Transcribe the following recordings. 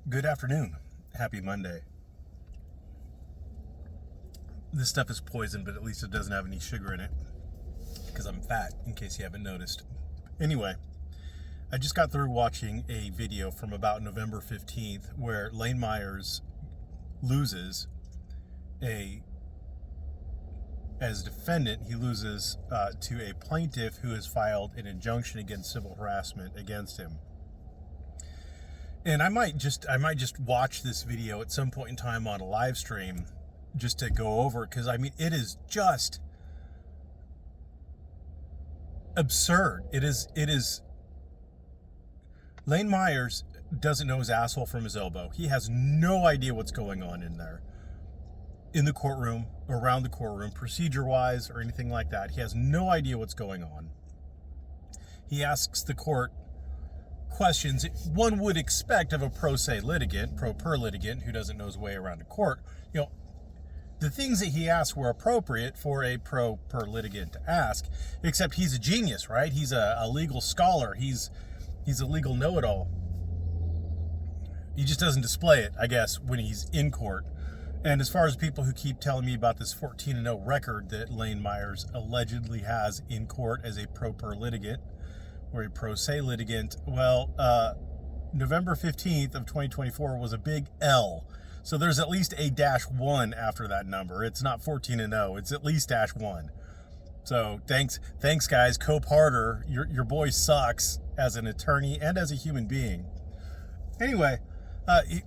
Good afternoon. Happy Monday. This stuff is poison, but at least it doesn't have any sugar in it because I'm fat, in case you haven't noticed. Anyway, I just got through watching a video from about November 15th where Lane Myers loses as defendant, he loses to a plaintiff who has filed an injunction against civil harassment against him. And I might just watch this video at some point in time on a live stream just to go over it, because I mean it is just absurd. It is Lane Myers doesn't know his asshole from his elbow. He has no idea what's going on in there, in the courtroom, around the courtroom, procedure-wise or anything like that. He has no idea what's going on. He asks the court questions one would expect of a pro per litigant who doesn't know his way around a court. You know, the things that he asked were appropriate for a pro per litigant to ask, except he's a genius, right? He's a legal scholar. He's a legal know-it-all. He just doesn't display it, I guess, when he's in court. And as far as people who keep telling me about this 14-0 record that Lane Myers allegedly has in court as a pro per litigant, or a pro se litigant, well, November 15th of 2024 was a big L. So there's at least a -1 after that number. It's not 14-0. It's at least -1. So thanks guys. Cope harder. Your boy sucks as an attorney and as a human being. Anyway,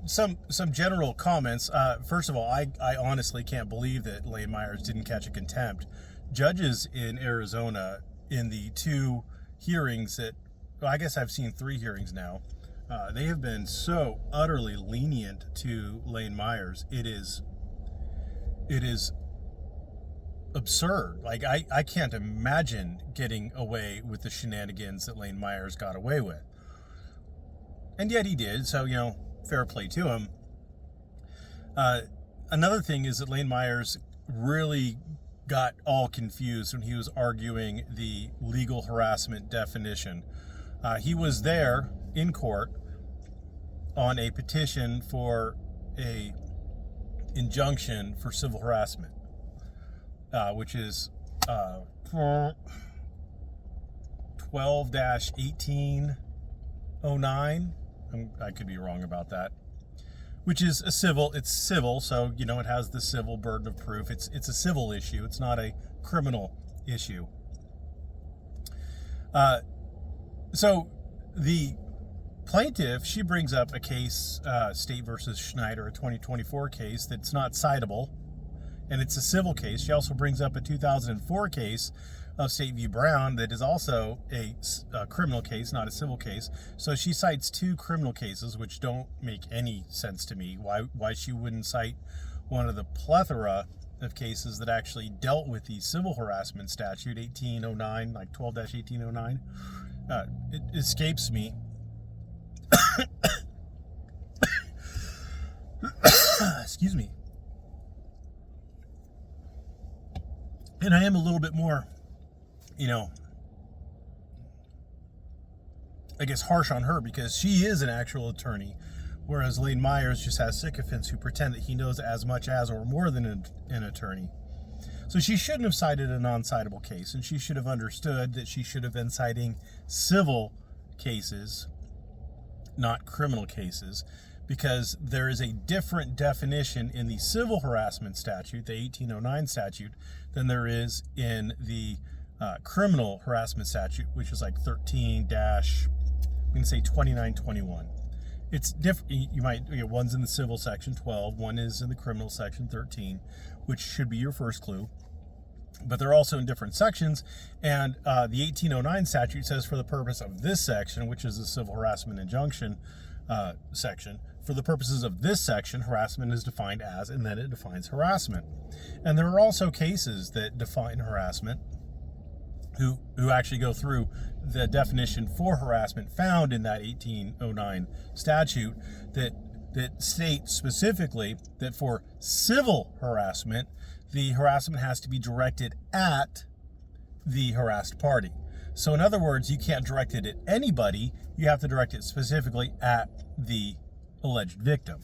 some general comments. First of all, I honestly can't believe that Lane Myers didn't catch a contempt. Judges in Arizona in the two hearings that, well, I guess I've seen 3 hearings now. They have been so utterly lenient to Lane Myers. It is absurd. Like, I can't imagine getting away with the shenanigans that Lane Myers got away with. And yet he did, so, fair play to him. Another thing is that Lane Myers really got all confused when he was arguing the legal harassment definition. He was there in court on a petition for a injunction for civil harassment, which is 12-1809. I could be wrong about that. Which is it's civil, so, it has the civil burden of proof. It's a civil issue. It's not a criminal issue. So the plaintiff, she brings up a case, State versus Schneider, a 2024 case that's not citable, and it's a civil case. She also brings up a 2004 case of State v. Brown that is also a criminal case, not a civil case. So she cites 2 criminal cases, which don't make any sense to me. Why she wouldn't cite one of the plethora of cases that actually dealt with the civil harassment statute, 1809, like 12-1809. It escapes me. Excuse me. And I am a little bit more, I guess harsh on her because she is an actual attorney, whereas Lane Myers just has sycophants who pretend that he knows as much as or more than an attorney. So she shouldn't have cited a non-citable case, and she should have understood that she should have been citing civil cases, not criminal cases, because there is a different definition in the civil harassment statute, the 1809 statute, than there is in the criminal harassment statute, which is like 2921. It's different. You might, one's in the civil section 12, one is in the criminal section 13, which should be your first clue. But they're also in different sections, and the 1809 statute says for the purpose of this section, which is the civil harassment injunction section, for the purposes of this section, harassment is defined as, and then it defines harassment. And there are also cases that define harassment who actually go through the definition for harassment found in that 1809 statute that state specifically that for civil harassment, the harassment has to be directed at the harassed party. So in other words, you can't direct it at anybody. You have to direct it specifically at the alleged victim,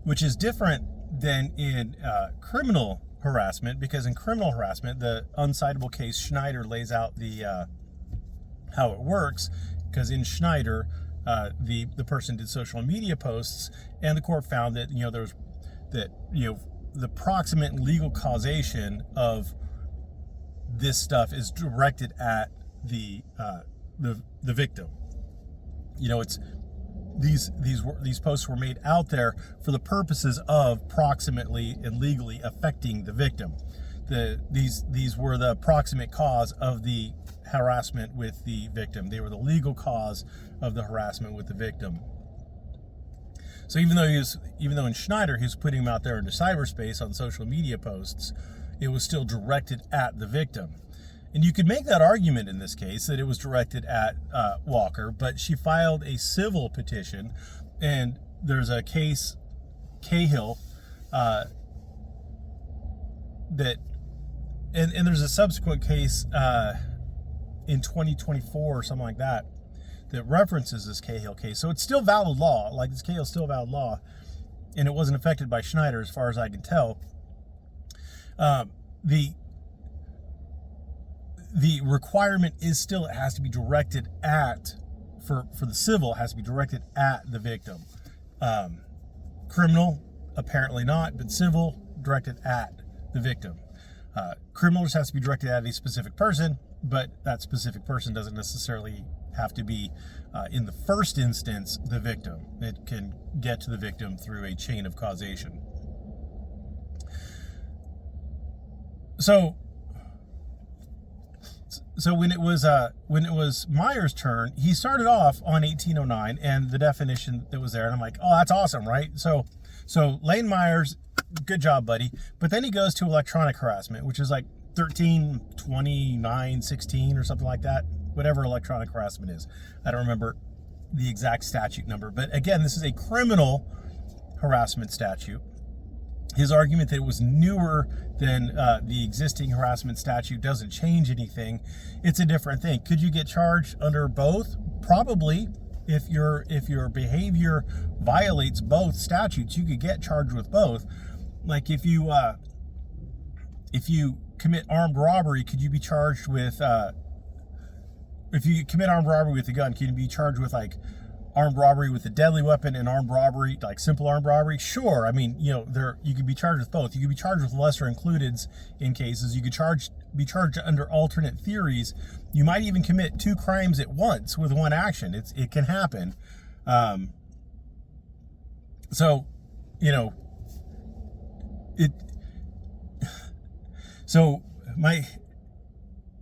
which is different than in criminal harassment, because in criminal harassment, the uncitable case Schneider lays out the how it works, because in Schneider, the person did social media posts, and the court found that the proximate legal causation of this stuff is directed at the victim. It's these posts were made out there for the purposes of proximately and legally affecting the victim. These were the proximate cause of the harassment with the victim. They were the legal cause of the harassment with the victim. So even though in Schneider he was putting them out there into cyberspace on social media posts, it was still directed at the victim. And you could make that argument in this case that it was directed at Walker, but she filed a civil petition, and there's a case, Cahill, and there's a subsequent case in 2024 or something like that references this Cahill case. So it's still valid law. Like, this Cahill's still valid law, and it wasn't affected by Schneider as far as I can tell. The requirement is still, it has to be directed at, for the civil, it has to be directed at the victim. Criminal, apparently not, but civil, directed at the victim. Criminal just has to be directed at a specific person, but that specific person doesn't necessarily have to be, in the first instance, the victim. It can get to the victim through a chain of causation. So when it was Meyer's turn, he started off on 1809 and the definition that was there, and I'm like, oh, that's awesome, right? So Lane Myers, good job, buddy. But then he goes to electronic harassment, which is like 132916 or something like that, whatever electronic harassment is. I don't remember the exact statute number, but again, this is a criminal harassment statute. His argument that it was newer than the existing harassment statute doesn't change anything. It's a different thing. Could you get charged under both? Probably. If your behavior violates both statutes, you could get charged with both. Like if you commit armed robbery, could you be charged with? If you commit armed robbery with a gun, can you be charged with like armed robbery with a deadly weapon and armed robbery, like simple armed robbery? Sure. I mean, you could be charged with both. You could be charged with lesser includeds in cases. You could be charged under alternate theories. You might even commit two crimes at once with one action. It can happen.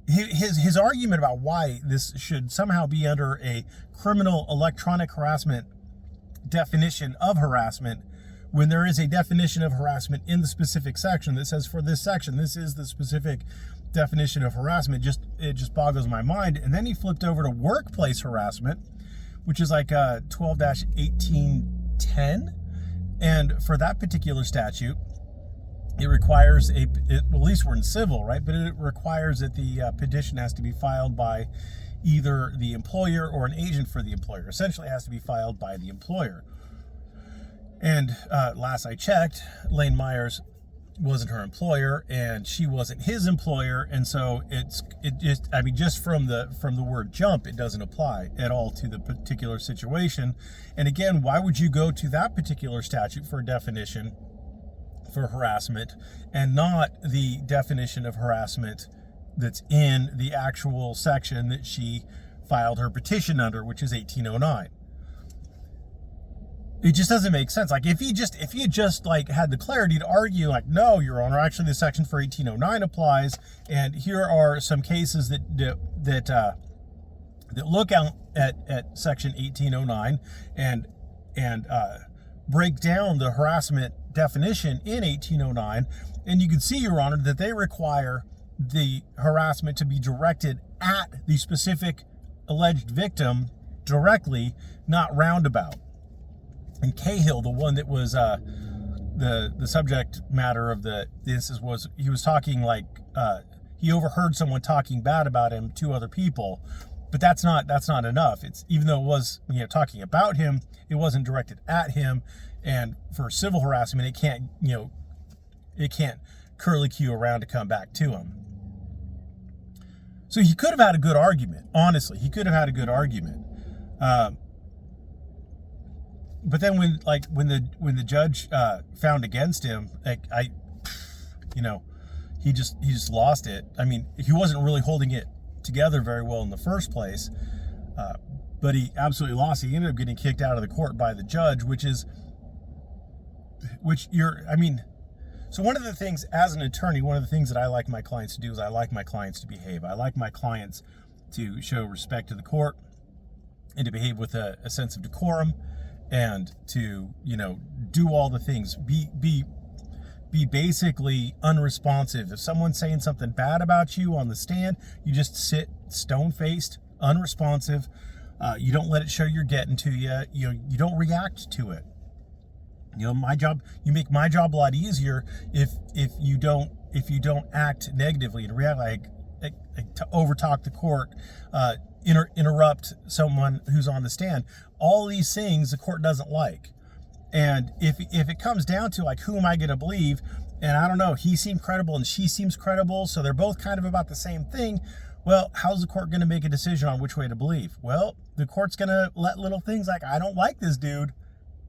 His argument about why this should somehow be under a criminal electronic harassment definition of harassment, when there is a definition of harassment in the specific section that says, for this section, this is the specific definition of harassment, it just boggles my mind. And then he flipped over to workplace harassment, which is like 12-1810. And for that particular statute, it requires at least we're in civil, right? But it requires that the petition has to be filed by either the employer or an agent for the employer. Essentially, it has to be filed by the employer. And last I checked, Lane Myers wasn't her employer, and she wasn't his employer, and so just from the word jump, it doesn't apply at all to the particular situation. And again, why would you go to that particular statute for a definition for harassment and not the definition of harassment that's in the actual section that she filed her petition under, which is 1809? It just doesn't make sense. Like if he just like had the clarity to argue like, no, Your Honor, actually the section for 1809 applies, and here are some cases that look out at section 1809 and break down the harassment definition in 1809, and you can see, Your Honor, that they require the harassment to be directed at the specific alleged victim directly, not roundabout. And Cahill, the one that was the subject matter of he was talking like he overheard someone talking bad about him to other people, But that's not enough. It's, even though it was, talking about him, it wasn't directed at him. And for civil harassment, it can't curlicue around to come back to him. So he could have had a good argument. Honestly, he could have had a good argument. But then when the judge found against him, he just lost it. I mean, he wasn't really holding it together very well in the first place, but he absolutely lost. He ended up getting kicked out of the court by the judge, so one of the things, as an attorney, one of the things that I like my clients to do is I like my clients to behave. I like my clients to show respect to the court and to behave with a sense of decorum, and to, do all the things, be basically unresponsive. If someone's saying something bad about you on the stand, you just sit stone-faced, unresponsive. You don't let it show you're getting to you. You don't react to it. My job, you make my job a lot easier if you don't act negatively and react like to overtalk the court, interrupt someone who's on the stand. All these things the court doesn't like. And if it comes down to, like, who am I going to believe? And I don't know, he seemed credible and she seems credible, so they're both kind of about the same thing. Well, how's the court going to make a decision on which way to believe? Well, the court's going to let little things like, I don't like this dude,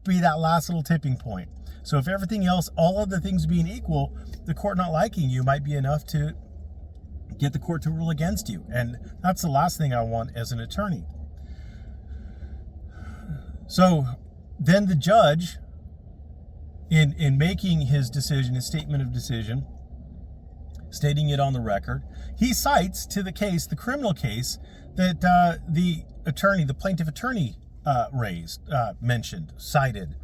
be that last little tipping point. So if everything else, all other things being equal, the court not liking you might be enough to get the court to rule against you. And that's the last thing I want as an attorney. So then the judge, in making his decision, his statement of decision, stating it on the record, he cites to the case, the criminal case, that the plaintiff attorney cited.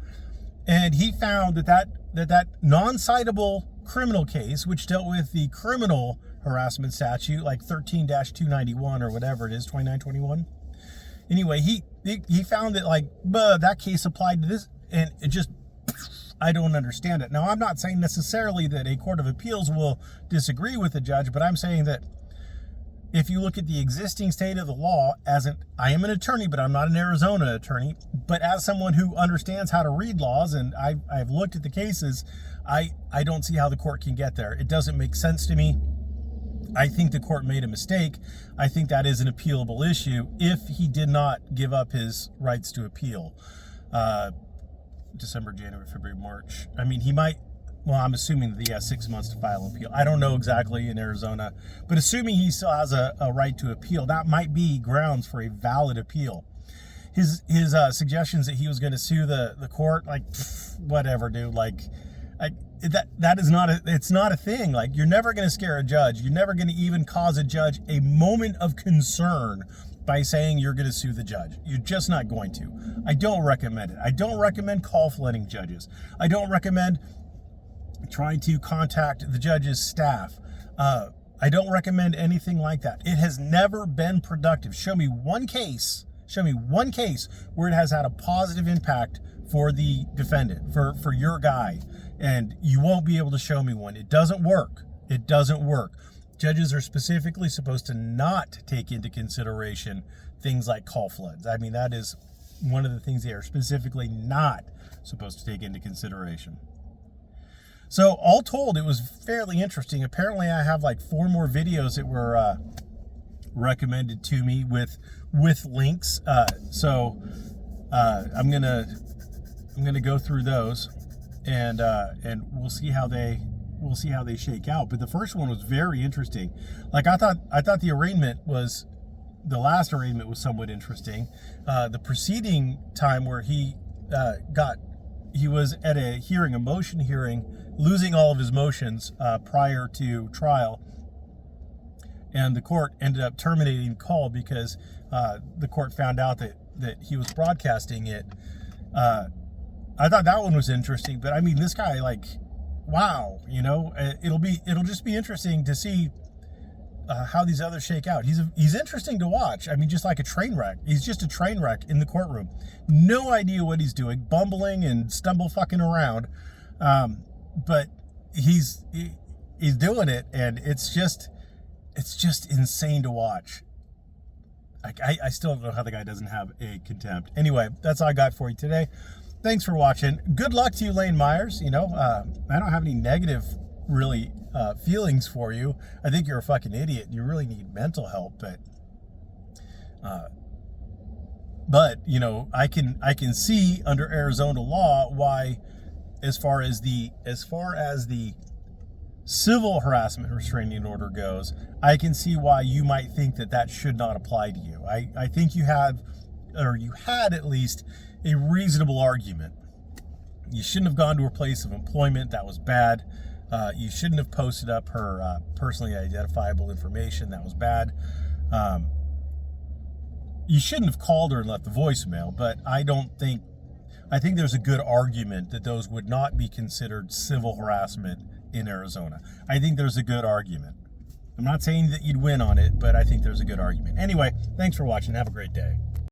And he found that non-citable criminal case, which dealt with the criminal harassment statute, like 13-291 or whatever it is, 2921. Anyway, he found that, that case applied to this, and it just, I don't understand it. Now, I'm not saying necessarily that a court of appeals will disagree with the judge, but I'm saying that if you look at the existing state of the law, I am an attorney, but I'm not an Arizona attorney, but as someone who understands how to read laws, and I've looked at the cases, I don't see how the court can get there. It doesn't make sense to me. I think the court made a mistake. I think that is an appealable issue if he did not give up his rights to appeal. December, January, February, March. I mean, he might, I'm assuming that he has 6 months to file an appeal. I don't know exactly in Arizona, but assuming he still has a right to appeal, that might be grounds for a valid appeal. His suggestions that he was going to sue the court, whatever, dude, that is not it's not a thing. You're never going to scare a judge. You're never going to even cause a judge a moment of concern by saying you're going to sue the judge. You're just not going to. I don't recommend it. I don't recommend call flooding judges. I don't recommend trying to contact the judge's staff. I don't recommend anything like that. It has never been productive. Show me one case where it has had a positive impact for the defendant, for your guy. And you won't be able to show me one. It doesn't work. It doesn't work. Judges are specifically supposed to not take into consideration things like call floods. I mean, that is one of the things they are specifically not supposed to take into consideration. So all told, it was fairly interesting. Apparently I have 4 more videos that were recommended to me with links. So I'm gonna go through those, and we'll see how they shake out. But the first one was very interesting. I thought the last arraignment was somewhat interesting. The preceding time where he was at a motion hearing, losing all of his motions prior to trial, and the court ended up terminating call because the court found out that he was broadcasting it. I thought that one was interesting, but I mean, this guy, wow, it'll just be interesting to see how these others shake out. He's interesting to watch. I mean, just like a train wreck. He's just a train wreck in the courtroom. No idea what he's doing, bumbling and stumble fucking around. But he's doing it, and it's just insane to watch. I still don't know how the guy doesn't have a contempt. Anyway, that's all I got for you today. Thanks for watching. Good luck to you, Lane Myers. You know, I don't have any negative, really, feelings for you. I think you're a fucking idiot. You really need mental help, but you know, I can see under Arizona law why, as far as the civil harassment restraining order goes, I can see why you might think that should not apply to you. I think you had at least a reasonable argument. You shouldn't have gone to her place of employment. That was bad. You shouldn't have posted up her personally identifiable information. That was bad. You shouldn't have called her and left the voicemail, but I think there's a good argument that those would not be considered civil harassment in Arizona. I think there's a good argument. I'm not saying that you'd win on it, but I think there's a good argument. Anyway, thanks for watching. Have a great day.